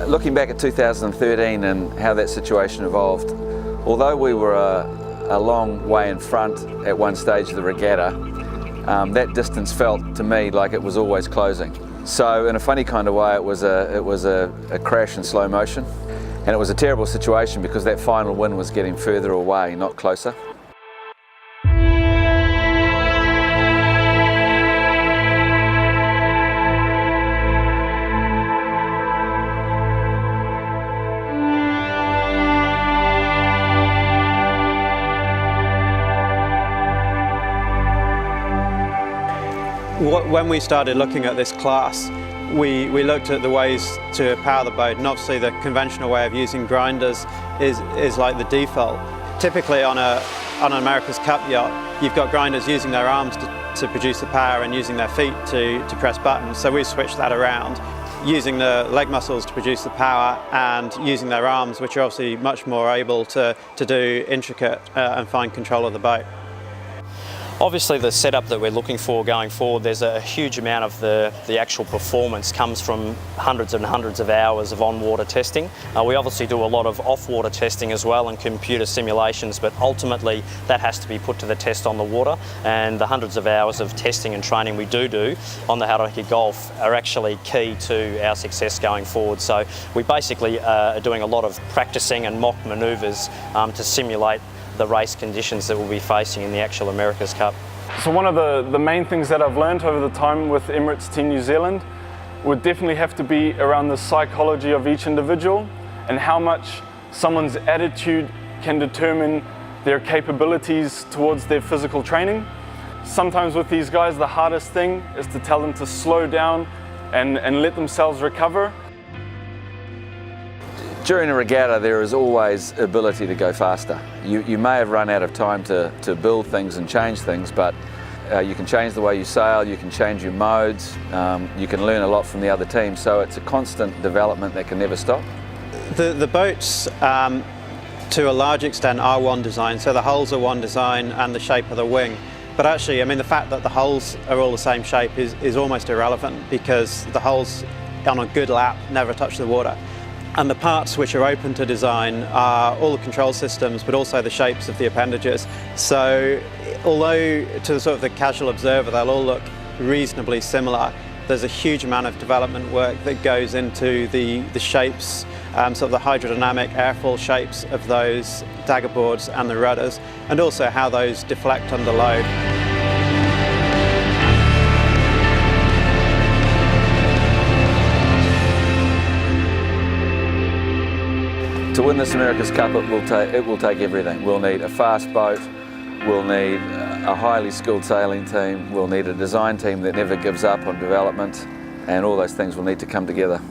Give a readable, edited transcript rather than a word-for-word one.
Looking back at 2013 and how that situation evolved, although we were a long way in front at one stage of the regatta, that distance felt to me like it was always closing. So in a funny kind of way, it was a crash in slow motion, and it was a terrible situation because that final win was getting further away, not closer. When we started looking at this class, we looked at the ways to power the boat, and obviously the conventional way of using grinders is like the default. Typically on an America's Cup yacht, you've got grinders using their arms to produce the power and using their feet to press buttons. So we switched that around, using the leg muscles to produce the power and using their arms, which are obviously much more able to do intricate and fine control of the boat. Obviously the setup that we're looking for going forward, there's a huge amount of the actual performance comes from hundreds and hundreds of hours of on-water testing. We obviously do a lot of off-water testing as well and computer simulations, but ultimately that has to be put to the test on the water, and the hundreds of hours of testing and training we do on the Hauraki Gulf are actually key to our success going forward. So we basically are doing a lot of practicing and mock manoeuvres to simulate the race conditions that we'll be facing in the actual America's Cup. So one of the main things that I've learned over the time with Emirates Team New Zealand would definitely have to be around the psychology of each individual and how much someone's attitude can determine their capabilities towards their physical training. Sometimes with these guys, the hardest thing is to tell them to slow down and let themselves recover. During a regatta, there is always ability to go faster. You may have run out of time to build things and change things, but you can change the way you sail, you can change your modes, you can learn a lot from the other team, so it's a constant development that can never stop. The boats, to a large extent, are one design, so the hulls are one design and the shape of the wing. But actually, I mean, the fact that the hulls are all the same shape is almost irrelevant, because the hulls on a good lap never touch the water. And the parts which are open to design are all the control systems, but also the shapes of the appendages. So although to sort of the casual observer they'll all look reasonably similar, there's a huge amount of development work that goes into the shapes, sort of the hydrodynamic airfall shapes of those dagger boards and the rudders, and also how those deflect under load. To win this America's Cup, it will take everything. We'll need a fast boat, we'll need a highly skilled sailing team, we'll need a design team that never gives up on development, and all those things will need to come together.